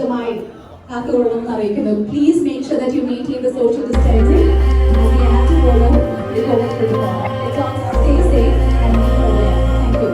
സുരക്ഷിതമായി കാത്തുകൊള്ളണമെന്ന് അറിയിക്കുന്നു. Please make sure that you maintain the social distancing as we have to follow the COVID protocol. It's all stay safe and be aware. Thank you.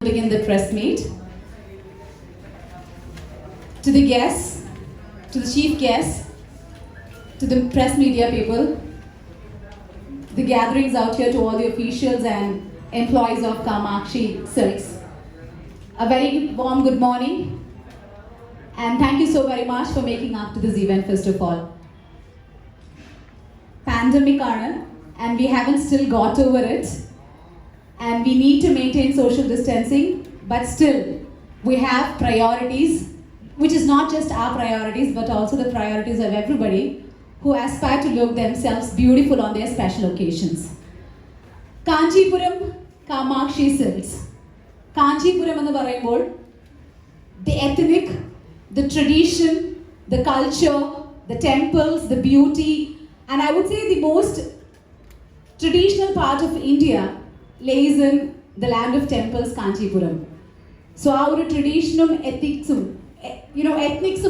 Begin the press meet. To the guests, to the chief guests, to the press media people, the gatherings out here, to all the officials and employees of Kamakshi Silks. A very warm good morning, and thank you so very much for making up to this event first of all. Pandemic and we haven't still got over it, and we need to maintain social distancing, but still we have priorities, which is not just our priorities but also the priorities of everybody who aspire to look themselves beautiful on their special occasions. Kanchipuram Kamakshi Silks. Kanchipuram ennu parayumbol the ethnic, the tradition, the culture, the temples, the beauty, and I would say the most traditional part of India lays in the land of temples, Kanchipuram. So our traditional ethics, ethnics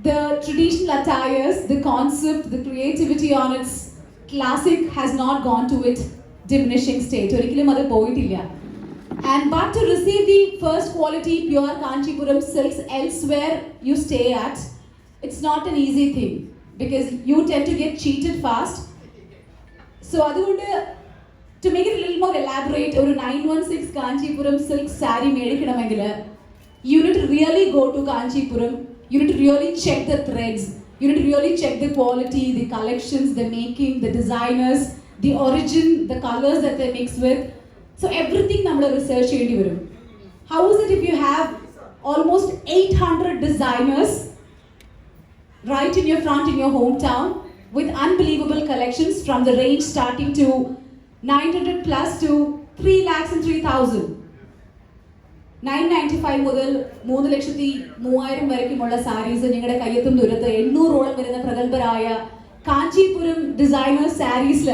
the traditional attires, the concept, the creativity on its classic has not gone to its diminishing state. And but to receive the first quality pure Kanchipuram silks elsewhere you stay at, it's not an easy thing because you tend to get cheated fast. So to make it a little more elaborate, or 916 Kanchipuram silk saree you need to really go to Kanchipuram. You need to really check the threads. You need to really check the quality, the collections, the making, the designers, the origin, the colors that they mix with. So everything nammal research cheyandi varum. How is it if you have almost 800 designers right in your front in your hometown with unbelievable collections from the range starting to 900 plus to 3 lakhs and 3,000. 995 മുതൽ 3,30,000 വരെയുമുള്ള സാരീസ് നിങ്ങളുടെ കയ്യെത്തും ദൂരത്ത് 800ഓളം വരുന്ന പ്രഗത്ഭരായ Kanchipuram designers സാരീസിൽ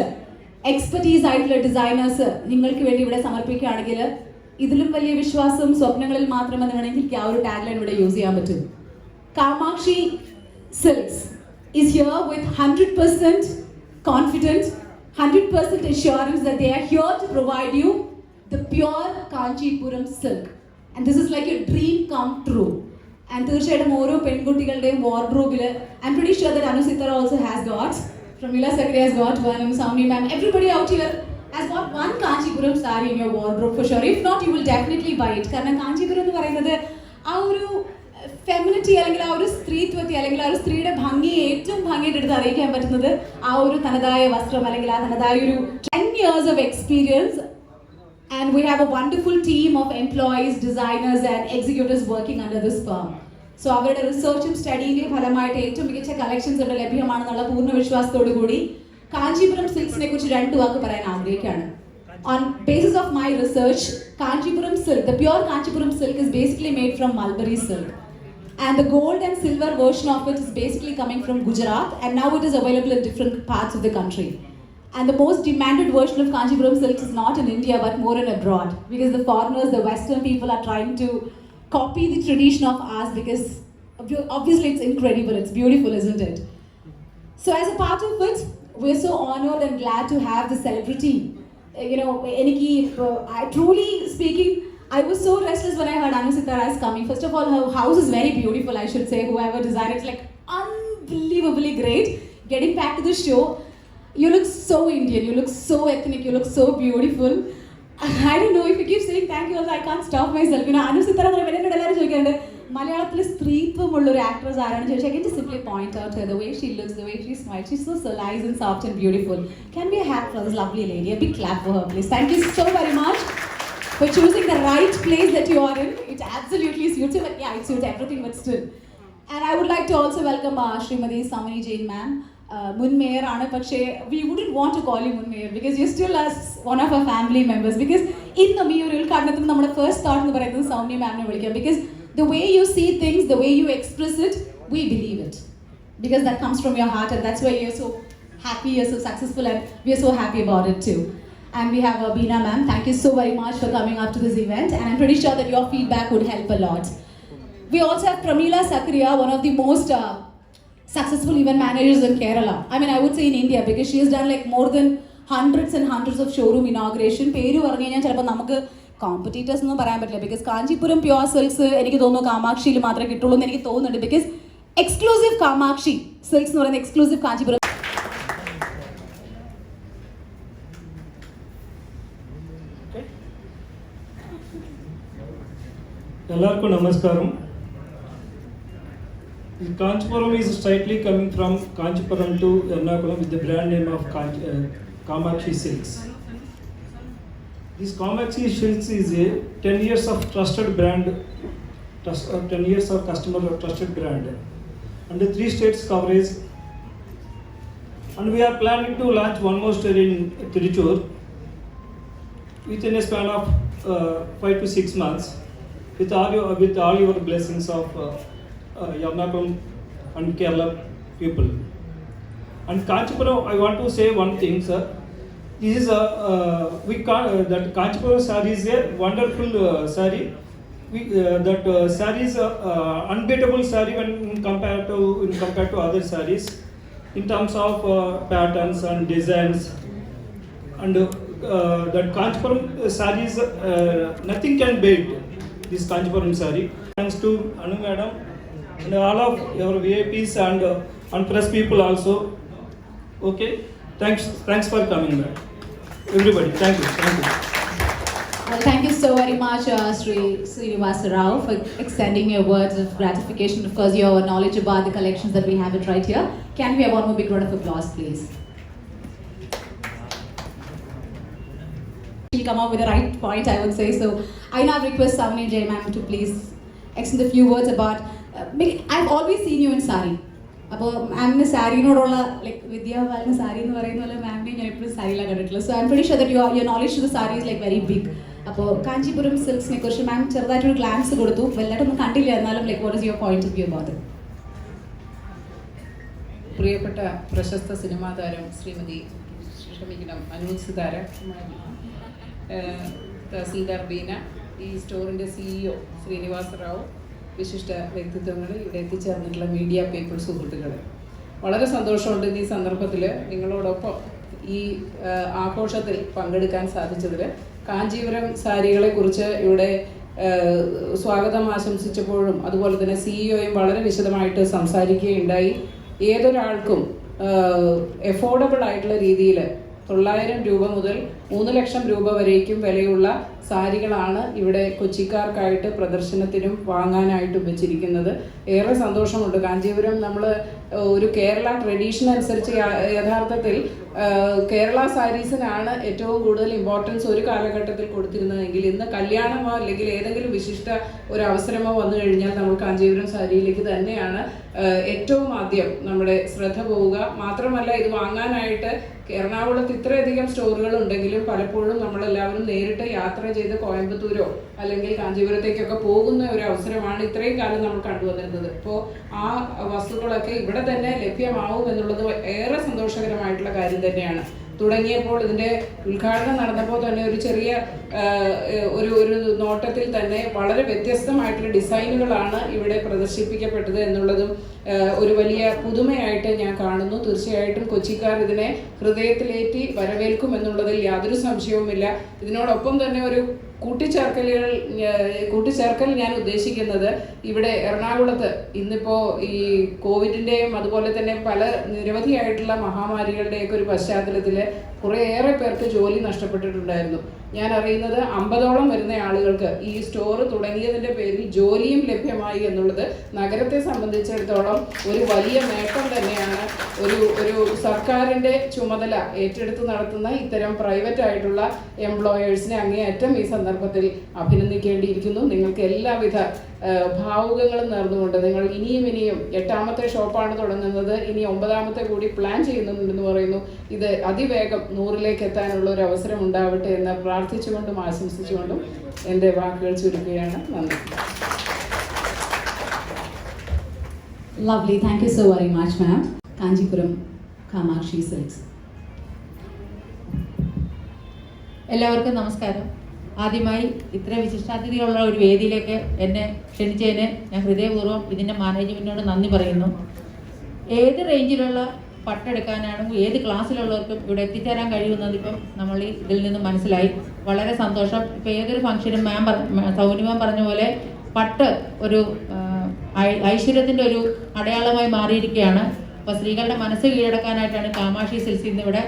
expertise ആയിട്ടുള്ള designers നിങ്ങൾക്ക് വേണ്ടി ഇവിടെ സമർപ്പിക്കുകയാണെങ്കിൽ ഇതിലും വലിയ വിശ്വാസം സ്വപ്നങ്ങളിൽ മാത്രമെന്ന് വേണമെങ്കിൽ എനിക്ക് ആ ഒരു ടാഗ് ലൈൻ ഇവിടെ യൂസ് ചെയ്യാൻ പറ്റും. Kamakshi silks is here with 100% confident, 100% assurance that they are here to provide you the pure Kanchipuram silk. And this is like a dream come true. And തീർച്ചയായിട്ടും ഓരോ പെൺകുട്ടികളുടെയും വാർഡ്രോബിൽ I'm pretty sure that Anu Sitara also has got, Pramila Sakri has got one, and Souni ma'am, everybody out here has got one Kanchipuram saree in your wardrobe for sure. If not, you will definitely buy it. കാരണം കാഞ്ചീപുരം എന്ന് പറയുന്നത് ആ ഒരു femininity അല്ലെങ്കിൽ ആ ഒരു സ്ത്രീത്വത്തെ അല്ലെങ്കിൽ ആ ഒരു സ്ത്രീയുടെ ഭംഗിയെ ഏറ്റവും ഭംഗിയായിട്ട് എടുത്ത് അറിയിക്കാൻ പറ്റുന്നത് ആ ഒരു തനതായ വസ്ത്രം അല്ലെങ്കിൽ ആ തനതായ ഒരു 10 years of experience. And we have a wonderful team of employees, designers and executives working under this firm. So അവരുടെ റിസർച്ചും സ്റ്റഡിയിലെയും ഫലമായിട്ട് ഏറ്റവും മികച്ച കളക്ഷൻസ് ഇവിടെ ലഭ്യമാണെന്നുള്ള പൂർണ്ണ വിശ്വാസത്തോടു കൂടി കാഞ്ചീപുരം സിൽക്സിനെ കുറിച്ച് 2 വാക്ക് പറയാൻ ആഗ്രഹിക്കുകയാണ്. On basis of my research, Kanchipuram silk, the pure Kanchipuram silk is basically made from mulberry silk. And the gold and silver version of it is basically coming from Gujarat, and now it is available in different parts of the country. And the most demanded version of Kanchipuram silk is not in India but more in abroad, because the foreigners, the Western people are trying to copy the tradition of ours because obviously it's incredible, it's beautiful, isn't it? So as a part of it, we're so honored and glad to have the celebrity. I truly speaking, I was so restless when I heard Anu Sitara is coming. First of all, her house is very beautiful, I should say. Whoever designed it, it's like unbelievably great. Getting back to the show, you look so Indian, you look so ethnic, you look so beautiful. I don't know, if you keep saying thank you also, I can't stop myself. Anu Sitara Malayalatile സ്ത്രീത്വമുള്ള ഒരു actress ആരാണെന്ന് ചോദിച്ചാൽ I can just simply point out her, the way she looks, the way she smiles, she's so nice and soft and beautiful. Can we have for this lovely lady? A big clap for her, please. Thank you so very much for choosing the right place that you are in. It absolutely suits you, but yeah, it suits everything, but still. And I would like to also welcome Srimati Samani Jain ma'am. Mun Mayor aanu, പക്ഷേ we wouldn't want to call you Mun Mayor because you're still as one of our family members. Because in the ഈ ഒരു ഉദ്ഘാടനത്തിന് നമ്മുടെ first thought എന്ന് പറയുന്നത് സൗമ്യ മാമിനെ വിളിക്കാം. Because the way you see things, the way you express it, we believe it. Because that comes from your heart, and that's why you're so happy, you're so successful, and we're so happy about it too. And we have Beena ma'am. Thank you so very much for coming up to this event, and I'm pretty sure that your feedback would help a lot. We also have Pramila Sakri, one of the most successful event managers in Kerala. I mean, I would say in India, because she has done like more than hundreds and hundreds of showroom inauguration. പേര് പറഞ്ഞു കഴിഞ്ഞാൽ ചിലപ്പോൾ നമുക്ക് competitors ഒന്നും പറയാൻ പറ്റില്ല. Because Kanchipuram pure silks എനിക്ക് തോന്നുന്നു കാമാക്ഷിയിൽ മാത്രമേ കിട്ടുള്ളൂ എന്ന് എനിക്ക് തോന്നുന്നുണ്ട്. ബിക്കോസ് എക്സ്ക്ലൂസീവ് കാമാക്ഷി സിൽക്സ് എന്ന് പറയുന്ന എക്സ്ക്ലൂസീവ് കാഞ്ചീപുരം. എല്ലാവർക്കും നമസ്കാരം. Kanchipuram is slightly coming from Kanchipuram to Ernakulam with the brand name of Kamakshi Silks. This Kamakshi Silks is a 10 years of trusted brand, 10 years of customer trusted brand, and 3 states coverage. And we are planning to launch one more store in Tiruchur within a span of 5 to 6 months. With all your blessings of Ernakulam and Kerala people. And Kanchipuram, I want to say one thing, sir. This is that Kanchipuram saree is a wonderful saree. That saree is unbeatable saree when compared to other sarees in terms of patterns and designs. And that Kanchipuram saree is nothing can beat this Kanchipuram saree. Thanks to Anu madam and all of your VIPs and press people also. Okay, thanks for coming, madam. Everybody, thank you. Well, thank you so very much, Sri Srinivasa Rao, for extending your words of gratification. Of course, your knowledge about the collections that we have it right here. Can we have one more big round of applause, please? She'll come up with the right point, I would say. So I now request Savani J. Ma'am to please extend a few words about. I've always seen you in sari. അപ്പോൾ മാമിന് സാരിനോടുള്ള like വിദ്യാബാലന് sari എന്ന് പറയുന്ന പോലെ മാമിനെ ഞാൻ എപ്പോഴും സാരിയിലാണ് കണ്ടിട്ടുള്ളത്. So I am pretty sure that your knowledge to the sari is like very big. അപ്പോൾ കാഞ്ചീപുരം സിൽക്സിനെ കുറിച്ച് മാം ചെറുതായിട്ടൊരു ഗ്ലാൻസ് കൊടുത്തു, വലുതായിട്ടൊന്നും കണ്ടില്ല, എന്നാലും like what is your point of view about it? പ്രിയപ്പെട്ട പ്രശസ്ത സിനിമാ താരം ശ്രീമതി അനൂപ് സിതാര, തഹസീൽദാർ ബീന, ഈ സ്റ്റോറിൻ്റെ CEO ശ്രീനിവാസ റാവു, വിശിഷ്ട വ്യക്തിത്വങ്ങൾ, ഇവിടെ എത്തിച്ചേർന്നിട്ടുള്ള മീഡിയ പീപ്പിൾ സുഹൃത്തുക്കൾ, വളരെ സന്തോഷമുണ്ട് ഈ സന്ദർഭത്തിൽ നിങ്ങളോടൊപ്പം ഈ ആഘോഷത്തിൽ പങ്കെടുക്കാൻ സാധിച്ചതിൽ. കാഞ്ചീപുരം സാരികളെക്കുറിച്ച് ഇവിടെ സ്വാഗതം ആശംസിച്ചപ്പോഴും അതുപോലെ തന്നെ CEOയും വളരെ വിശദമായിട്ട് സംസാരിക്കുകയുണ്ടായി. ഏതൊരാൾക്കും എഫോർഡബിൾ ആയിട്ടുള്ള രീതിയിൽ 900 രൂപ മുതൽ 3 ലക്ഷം രൂപ വരേക്കും വിലയുള്ള സാരികളാണ് ഇവിടെ കൊച്ചിക്കാർക്കായിട്ട് പ്രദർശനത്തിനും വാങ്ങാനായിട്ടും വെച്ചിരിക്കുന്നത്. ഏറെ സന്തോഷമുണ്ട്. കാഞ്ചീപുരം നമ്മൾ ഒരു കേരള ട്രഡീഷൻ അനുസരിച്ച് യഥാർത്ഥത്തിൽ കേരള സാരീസിനാണ് ഏറ്റവും കൂടുതൽ ഇമ്പോർട്ടൻസ് ഒരു കാലഘട്ടത്തിൽ കൊടുത്തിരുന്നതെങ്കിൽ ഇന്ന് കല്യാണമോ അല്ലെങ്കിൽ ഏതെങ്കിലും വിശിഷ്ട ഒരു അവസരമോ വന്നു കഴിഞ്ഞാൽ നമ്മൾ കാഞ്ചീപുരം സാരിയിലേക്ക് തന്നെയാണ് ഏറ്റവും ആദ്യം നമ്മുടെ ശ്രദ്ധ പോവുക. മാത്രമല്ല, ഇത് വാങ്ങാനായിട്ട് എറണാകുളത്ത് ഇത്രയധികം സ്റ്റോറുകൾ ഉണ്ടെങ്കിലും പലപ്പോഴും നമ്മളെല്ലാവരും നേരിട്ട് യാത്ര ചെയ്ത് കോയമ്പത്തൂരോ അല്ലെങ്കിൽ കാഞ്ചീപുരത്തേക്കൊക്കെ പോകുന്ന ഒരു അവസരമാണ് ഇത്രയും കാലം നമ്മൾ കണ്ടുവന്നിരുന്നത്. ഇപ്പോൾ ആ വസ്തുക്കളൊക്കെ ഇവിടെ തന്നെ ലഭ്യമാവും എന്നുള്ളത് ഏറെ സന്തോഷകരമായിട്ടുള്ള കാര്യം തന്നെയാണ്. തുടങ്ങിയപ്പോൾ ഇതിൻ്റെ ഉദ്ഘാടനം നടന്നപ്പോൾ തന്നെ ഒരു ചെറിയ ഒരു നോട്ടത്തിൽ തന്നെ വളരെ വ്യത്യസ്തമായിട്ടുള്ള ഡിസൈനുകളാണ് ഇവിടെ പ്രദർശിപ്പിക്കപ്പെട്ടത് എന്നുള്ളതും ഒരു വലിയ പുതുമയായിട്ട് ഞാൻ കാണുന്നു. തീർച്ചയായിട്ടും കൊച്ചിക്കാർ ഇതിനെ ഹൃദയത്തിലേറ്റി വരവേൽക്കും എന്നുള്ളതിൽ യാതൊരു സംശയവുമില്ല. ഇതിനോടൊപ്പം തന്നെ ഒരു കൂട്ടിച്ചേർക്കൽ ഞാൻ ഉദ്ദേശിക്കുന്നത്, ഇവിടെ എറണാകുളത്ത് ഇന്നിപ്പോൾ ഈ കോവിഡിൻ്റെയും അതുപോലെ തന്നെ പല നിരവധിയായിട്ടുള്ള മഹാമാരികളുടെയൊക്കെ ഒരു പശ്ചാത്തലത്തിൽ കുറേയേറെ പേർക്ക് ജോലി നഷ്ടപ്പെട്ടിട്ടുണ്ടായിരുന്നു. ഞാൻ അറിയുന്നത് 50ഓളം വരുന്ന ആളുകൾക്ക് ഈ സ്റ്റോർ തുടങ്ങിയതിൻ്റെ പേരിൽ ജോലിയും ലഭ്യമായി എന്നുള്ളത് നഗരത്തെ സംബന്ധിച്ചിടത്തോളം ഒരു വലിയ നേട്ടം തന്നെയാണ്. ഒരു സർക്കാരിൻ്റെ ചുമതല ഏറ്റെടുത്ത് നടത്തുന്ന ഇത്തരം പ്രൈവറ്റ് ആയിട്ടുള്ള എംപ്ലോയേഴ്സിനെ അങ്ങേയറ്റം ഈ സന്ദർഭത്തിൽ അഭിനന്ദിക്കേണ്ടിയിരിക്കുന്നു. നിങ്ങൾക്ക് എല്ലാവിധ ഭാവുകങ്ങളും നേർന്നുകൊണ്ട് നിങ്ങൾ ഇനിയും 8ാമത്തെ ഷോപ്പാണ് തുടങ്ങുന്നത്, ഇനി 9ാമത്തെ കൂടി പ്ലാൻ ചെയ്യുന്നുണ്ടെന്ന് പറയുന്നു. ഇത് അതിവേഗം 100ലേക്ക് എത്താനുള്ള ഒരു അവസരം ഉണ്ടാവട്ടെ എന്ന് പ്രാർത്ഥിച്ചുകൊണ്ടും ആശംസിച്ചുകൊണ്ടും എൻ്റെ വാക്കുകൾ ചുരുക്കുകയാണ്. നന്ദി. Lovely, thank you so very much, ma'am. Kanchipuram Kamakshi Silks. എല്ലാവർക്കും നമസ്കാരം. ആദ്യമായി ഇത്ര വിശിഷ്ടാതിഥികളുള്ള ഒരു വേദിയിലേക്ക് എന്നെ ക്ഷണിച്ചതിന് ഞാൻ ഹൃദയപൂർവ്വം ഇതിൻ്റെ മാനേജ്മെൻറ്റിനോട് നന്ദി പറയുന്നു. ഏത് റേഞ്ചിലുള്ള പട്ടെടുക്കാനാണെങ്കിൽ ഏത് ക്ലാസ്സിലുള്ളവർക്കും ഇവിടെ എത്തിച്ചേരാൻ കഴിയുന്നത് ഇപ്പം നമ്മൾ ഇതിൽ നിന്ന് മനസ്സിലായി. വളരെ സന്തോഷം. ഇപ്പം ഏതൊരു ഫംഗ്ഷനും സൗനി മാം പറഞ്ഞ പോലെ പട്ട് ഒരു ഐശ്വര്യത്തിൻ്റെ ഒരു അടയാളമായി മാറിയിരിക്കുകയാണ്. അപ്പോൾ സ്ത്രീകളുടെ മനസ്സ് കീഴടക്കാനായിട്ടാണ് കാമാക്ഷി സിൽക്സ് ഇന്നിവിടെ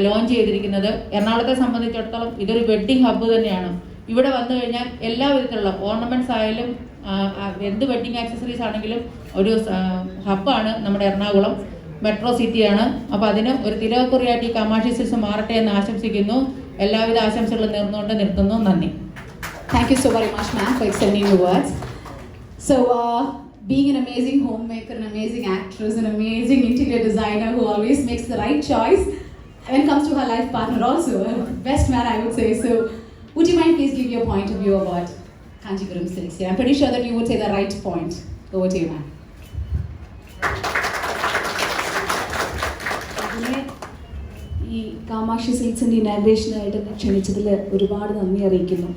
ലോഞ്ച് ചെയ്തിരിക്കുന്നത്. എറണാകുളത്തെ സംബന്ധിച്ചിടത്തോളം ഇതൊരു വെഡ്ഡിംഗ് ഹബ്ബ് തന്നെയാണ്. ഇവിടെ വന്നു കഴിഞ്ഞാൽ എല്ലാ വിധത്തിലുള്ള ഓർണമെന്റ്സ് ആയാലും എന്ത് വെഡ്ഡിംഗ് ആക്സസറീസ് ആണെങ്കിലും ഒരു ഹബ്ബാണ് നമ്മുടെ എറണാകുളം. മെട്രോ സിറ്റിയാണ്. അപ്പോൾ അതിന് ഒരു തിലകക്കുറിയായിട്ട് ഈ കാമാക്ഷി സിൽക്സ് മാറട്ടെ എന്ന് ആശംസിക്കുന്നു. എല്ലാവിധ ആശംസകളും നേർന്നുകൊണ്ട് നിർത്തുന്നു. നന്ദി. Thank you so very much, ma'am, for extending your words. So, being an amazing homemaker, an amazing actress, an amazing interior designer who always makes the right choice when it comes to her life partner also, best man I would say. So, would you mind please give your point of view about Kanchipuram Silks here? I'm pretty sure that you would say the right point. Over to you, ma'am. ഈ കാമാക്ഷി സിൽക്സിൻ്റെ ഇനാഗ്രേഷനായിട്ട് എന്നെ ക്ഷണിച്ചതിൽ ഒരുപാട് നന്ദി അറിയിക്കുന്നു.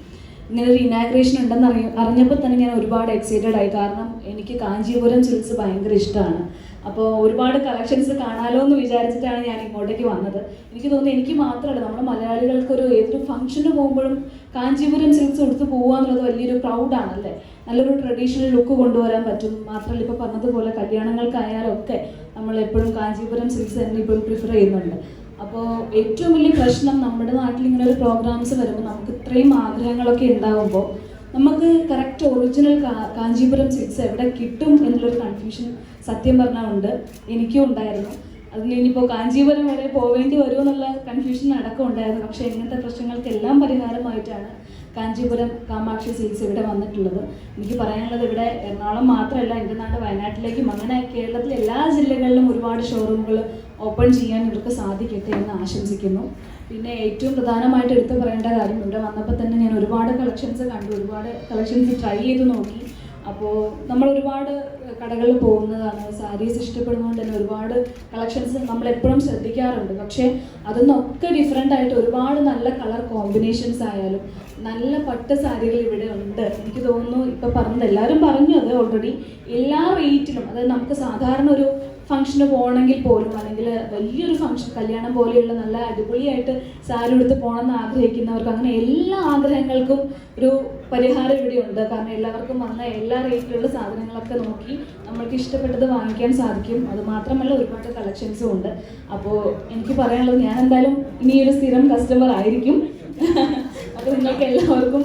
ഇങ്ങനെ ഒരു inauguration ഉണ്ടെന്ന് അറിഞ്ഞപ്പോൾ തന്നെ ഞാൻ ഒരുപാട് എക്സൈറ്റഡ് ആയി. കാരണം എനിക്ക് കാഞ്ചീപുരം സിൽക്സ് ഭയങ്കര ഇഷ്ടമാണ്. അപ്പോൾ ഒരുപാട് കളക്ഷൻസ് കാണാമല്ലോ എന്ന് വിചാരിച്ചിട്ടാണ് ഞാൻ ഇങ്ങോട്ടേക്ക് വന്നത്. എനിക്ക് തോന്നുന്നു എനിക്ക് മാത്രമല്ല, നമ്മുടെ മലയാളികൾക്കൊരു ഏതൊരു ഫംഗ്ഷന് പോകുമ്പോഴും കാഞ്ചീപുരം സിൽക്സ് എടുത്ത് പോകുക എന്നുള്ളത് വലിയൊരു പ്രൗഡാണല്ലേ. നല്ലൊരു ട്രഡീഷണൽ ലുക്ക് കൊണ്ടുവരാൻ പറ്റും. മാത്രമല്ല ഇപ്പോൾ പറഞ്ഞതുപോലെ കല്യാണങ്ങൾക്കായാലും ഒക്കെ നമ്മൾ എപ്പോഴും കാഞ്ചീപുരം സിൽക്സ് തന്നെ ഇപ്പോഴും പ്രിഫർ ചെയ്യുന്നുണ്ട്. അപ്പോൾ ഏറ്റവും വലിയ പ്രശ്നം നമ്മുടെ നാട്ടിൽ ഇങ്ങനെ ഒരു പ്രോഗ്രാംസ് വരുമ്പോൾ നമുക്ക് ഇത്രയും ആഗ്രഹങ്ങളൊക്കെ ഉണ്ടാകുമ്പോൾ നമുക്ക് കറക്റ്റ് ഒറിജിനൽ കാഞ്ചീപുരം സിൽക്സ് എവിടെ കിട്ടും എന്നുള്ളൊരു കൺഫ്യൂഷൻ സത്യം പറഞ്ഞാൽ ഉണ്ട്. എനിക്കും ഉണ്ടായിരുന്നു. അതിന് ഇനിയിപ്പോൾ കാഞ്ചീപുരം വരെ പോവേണ്ടി വരുമോ എന്നുള്ള കൺഫ്യൂഷൻ അടക്കം ഉണ്ടായിരുന്നു. പക്ഷേ ഇങ്ങനത്തെ പ്രശ്നങ്ങൾക്കെല്ലാം പരിഹാരമായിട്ടാണ് കാഞ്ചീപുരം കാമാക്ഷി സിൽക്സ് ഇവിടെ വന്നിട്ടുള്ളത്. എനിക്ക് പറയാനുള്ളത് ഇവിടെ എറണാകുളം മാത്രമല്ല, എൻ്റെ നാട് വയനാട്ടിലേക്കും അങ്ങനെ കേരളത്തിലെ എല്ലാ ജില്ലകളിലും ഒരുപാട് ഷോറൂമുകൾ ഓപ്പൺ ചെയ്യാൻ ഇവർക്ക് സാധിക്കട്ടെ എന്ന് ആശംസിക്കുന്നു. പിന്നെ ഏറ്റവും പ്രധാനമായിട്ട് എടുത്തു പറയേണ്ട കാര്യം, ഇവിടെ വന്നപ്പോൾ തന്നെ ഞാൻ ഒരുപാട് കളക്ഷൻസ് കണ്ടു, ഒരുപാട് കളക്ഷൻസ് ട്രൈ ചെയ്ത് നോക്കി. അപ്പോൾ നമ്മൾ ഒരുപാട് കടകളിൽ പോകുന്നതാണ്, സാരീസ് ഇഷ്ടപ്പെടുന്നതുകൊണ്ട് തന്നെ ഒരുപാട് കളക്ഷൻസ് നമ്മളെപ്പോഴും ശ്രദ്ധിക്കാറുണ്ട്. പക്ഷേ അതൊന്നൊക്കെ ഡിഫറെൻ്റ് ആയിട്ട് ഒരുപാട് നല്ല കളർ കോമ്പിനേഷൻസ് ആയാലും നല്ല പട്ട് സാരികൾ ഇവിടെ ഉണ്ട്. എനിക്ക് തോന്നുന്നു ഇപ്പോൾ പറഞ്ഞത് എല്ലാവരും പറഞ്ഞു അത് ഓൾറെഡി. എല്ലാ റേറ്റിലും, അതായത് നമുക്ക് സാധാരണ ഒരു ഫംഗ്ഷന് പോകണമെങ്കിൽ പോലും, അല്ലെങ്കിൽ വലിയൊരു ഫംഗ്ഷൻ കല്യാണം പോലെയുള്ള നല്ല അടിപൊളിയായിട്ട് സാരി എടുത്ത് പോകണമെന്ന് ആഗ്രഹിക്കുന്നവർക്ക്, അങ്ങനെ എല്ലാ ആഗ്രഹങ്ങൾക്കും ഒരു പരിഹാരം ഇവിടെയുണ്ട്. കാരണം എല്ലാവർക്കും വന്ന എല്ലാ റേറ്റിലുള്ള സാധനങ്ങളൊക്കെ നോക്കി നമ്മൾക്ക് ഇഷ്ടപ്പെട്ടത് വാങ്ങിക്കാൻ സാധിക്കും. അതുമാത്രമല്ല ഒരുപാട് കളക്ഷൻസും ഉണ്ട്. അപ്പോൾ എനിക്ക് പറയാനുള്ളത്, ഞാൻ എന്തായാലും ഇനിയൊരു സ്ഥിരം കസ്റ്റമർ ആയിരിക്കും. അപ്പോൾ നിങ്ങൾക്ക് എല്ലാവർക്കും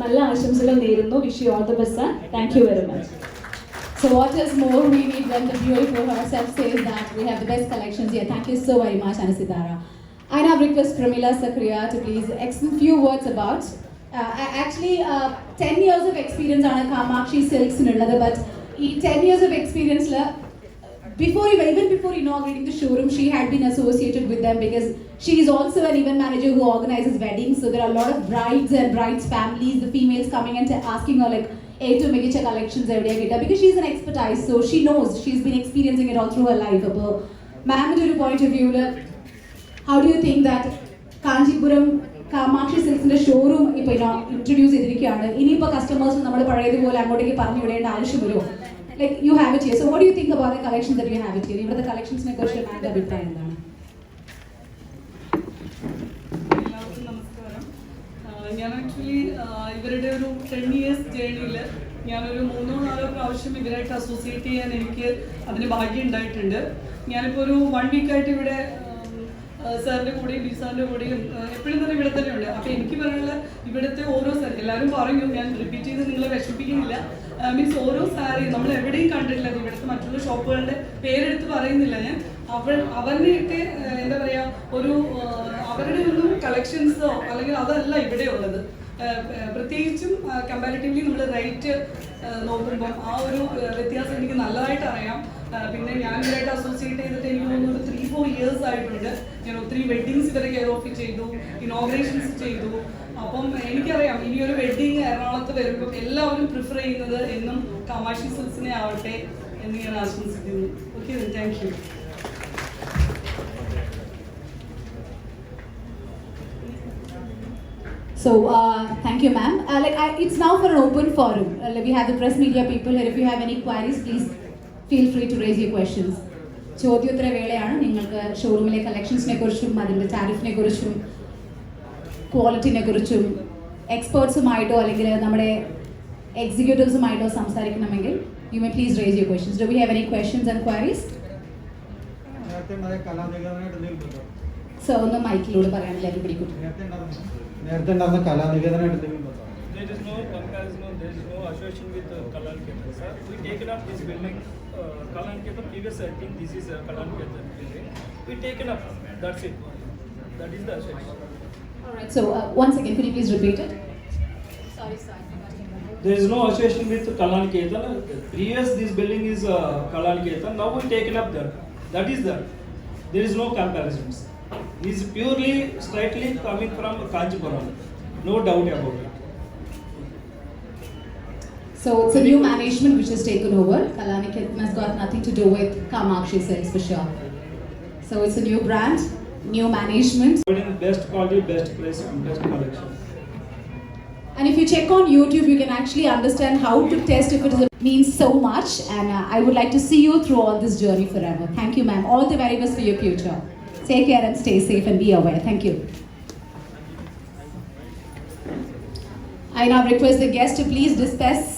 നല്ല ആശംസകൾ നേരുന്നു. Wish you all the best. Thank you very much. So what is more we need when the beautiful herself says that we have the best collections here. Thank you so very much, Anasitara. I now request Pramila Sakriya to please extend few words about actually 10 years of experience on Kamakshi Silks nullathu, but ee 10 years of experience la even before inaugurating the showroom, she had been associated with them because she is also an event manager who organizes weddings. So there are a lot of brides and brides families, the females coming and asking her like, ഏറ്റവും മികച്ച collections എവിടെയാണ് കിട്ടുക, because she's an expertise. So she knows, she's been experiencing it all through her life. അപ്പോൾ മാമിൻ്റെ ഒരു point of വ്യൂവിൽ how do you think that Kanchipuram Kamakshi സിൽക്സിൻ്റെ showroom ഇപ്പോൾ ഇൻട്രൊഡ്യൂസ് ചെയ്തിരിക്കുകയാണ്, ഇനിയിപ്പോൾ കസ്റ്റമേഴ്സ് നമ്മൾ പഴയതുപോലെ അങ്ങോട്ടേക്ക് പറഞ്ഞു വിടേണ്ട ആവശ്യം വരുമോ? Like you have it here. So what do you think about the collections that you have it here? ഇവിടുത്തെ കളക്ഷൻസിനെ കുറിച്ച് മാമിൻ്റെ അഭിപ്രായം എന്താണ്? ഞാൻ ആക്ച്വലി ഇവരുടെ ഒരു 10 years ജേണിയിൽ ഞാനൊരു 3-4 പ്രാവശ്യം ഇവരായിട്ട് അസോസിയേറ്റ് ചെയ്യാൻ എനിക്ക് അതിന് ഭാഗ്യം ഉണ്ടായിട്ടുണ്ട്. ഞാനിപ്പോൾ ഒരു 1 വീക്കായിട്ട് ഇവിടെ സാറിൻ്റെ കൂടെയും ബി സാറിൻ്റെ കൂടെയും എപ്പോഴും തന്നെ ഇവിടെ തന്നെ ഉണ്ട്. അപ്പോൾ എനിക്ക് പറയാനുള്ള ഇവിടുത്തെ ഓരോ സാരി എല്ലാവരും പറയും, ഞാൻ റിപ്പീറ്റ് ചെയ്ത് നിങ്ങളെ വിഷമിപ്പിക്കുന്നില്ല. മീൻസ് ഓരോ സാരി നമ്മൾ എവിടെയും കണ്ടിട്ടില്ല. ഇവിടുത്തെ മറ്റുള്ള ഷോപ്പുകളുടെ പേരെടുത്ത് പറയുന്നില്ല ഞാൻ. അവരുടെയൊക്കെ എന്താ പറയുക, ഒരു അവരുടെ ഒന്നും കളക്ഷൻസോ അല്ലെങ്കിൽ അതല്ല ഇവിടെ ഉള്ളത്. പ്രത്യേകിച്ചും കമ്പാരിറ്റീവ്ലി നമ്മൾ റേറ്റ് നോക്കുമ്പോൾ ആ ഒരു വ്യത്യാസം എനിക്ക് നല്ലതായിട്ട് അറിയാം. പിന്നെ ഞാൻ ഇവരായിട്ട് അസോസിയേറ്റ് ചെയ്തിട്ട് എനിക്ക് തോന്നുന്നു ഒരു 3-4 years ആയിട്ടുണ്ട്. ഞാൻ ഒത്തിരി വെഡ്ഡിങ്സ് ഇവരെ കെയർ ഓഫ് ചെയ്തു, ഇനോഗ്രേഷൻസ് ചെയ്തു. അപ്പം എനിക്കറിയാം ഇനിയൊരു വെഡ്ഡിങ് എറണാകുളത്ത് വരുമ്പോൾ എല്ലാവരും പ്രിഫർ ചെയ്യുന്നത് എന്നും കാമാക്ഷി സിൽക്സിനെ ആവട്ടെ എന്ന് ഞാൻ ആശംസിക്കുന്നു. Okay, thank you. So thank you, ma'am. It's now for an open forum. We have the press media people here. If you have any queries, please feel free to raise your questions. ചോദ്യോത്തര വേളയാണ്. നിങ്ങൾക്ക് ഷോറൂമിലെ കളക്ഷൻസിനെ കുറിച്ചും അതിൻ്റെ ടാരിഫിനെ കുറിച്ചും ക്വാളിറ്റിനെ കുറിച്ചും എക്സ്പേർട്സുമായിട്ടോ അല്ലെങ്കിൽ നമ്മുടെ എക്സിക്യൂട്ടീവ്സുമായിട്ടോ സംസാരിക്കണമെങ്കിൽ you may please raise your questions. Do we have any questions and queries? So ഒന്ന് മൈക്കിലൂടെ പറയാനില്ല, everybody could. നേരത്തെ ഉണ്ടായിരുന്ന കലാനികേതനായിട്ട് There is no comparison, there is no association with Kalanikethan, sir. We taken up this building, Kalanikethan, previous I think this is Kalanikethan building. We taken up, that's it. That is the association. All right, so once again, could you please repeat it? Sorry. There is no association with Kalanikethan. Previous this building is Kalanikethan, now we taken up that. That is that. There is no comparisons. It is purely, straightly coming from Kanchipuram. No doubt about it. So it's a new management which has taken over. Kalanikethan has got nothing to do with Kamakshi Silks for sure. So it's a new brand, new management. Providing best quality, best price, and best collection. And if you check on YouTube, you can actually understand how to test if it is means so much. And I would like to see you through all this journey forever. Thank you, ma'am. All the very best for your future. Take care and stay safe and be aware. Thank you. I now request the guests to please disperse.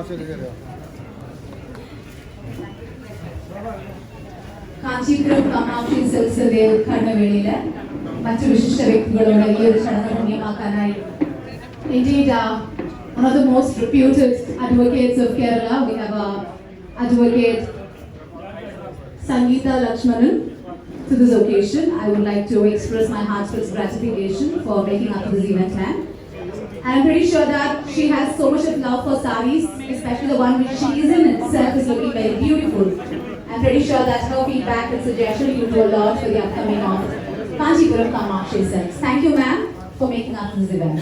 ശരി ശരി കാഞ്ചീപുരം കാമാക്ഷി സിൽക്സിന്റെ ഉദ്ഘാടനവേളയില് മറ്റു വിശിഷ്ട വ്യക്തികളോട് ഈ ഒരു ചടങ്ങ് പുണ്യമാക്കാനായി Indeed, one of the most reputed advocates of Kerala, we have Advocate Sangeeta Lakshmanan. To this occasion, I would like to express my heartfelt gratification for making up this event plan. And I'm pretty sure that she has so much of love for sarees, especially the one which she is in itself is looking very beautiful. I'm pretty sure that her feedback and suggestion will do a lot for the upcoming of Kanchipuram Kamakshi Silks. Thank you, ma'am, for making up this event.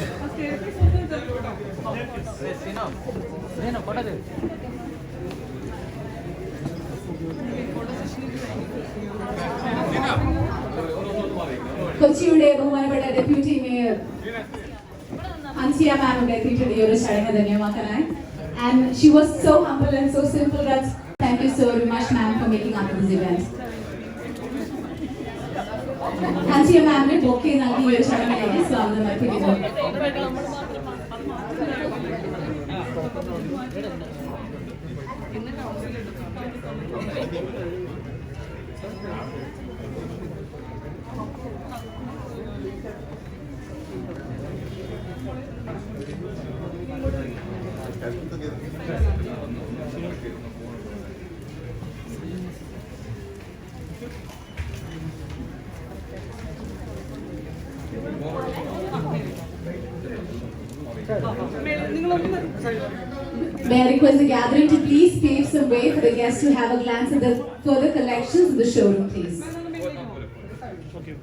കൊച്ചിയുടെ ബഹുമാനപ്പെട്ട deputy mayor Hansiya മാമിന്റെ എത്തിയിട്ടുണ്ട് ഈ ഒരു ചടങ്ങ് ധന്യമാക്കാനായി. And she was so humble and so simple that thank you so very much, ma'am, for making up this event. Hansiya മാമിനെ bouquet നൽകി ഈ ഒരു ചടങ്ങിലേക്ക് സ്വാഗതം അർപ്പിക്കുന്നു. May I request the gathering to please pave some way for the guests to have a glance at the further collections in the showroom, please. Okay.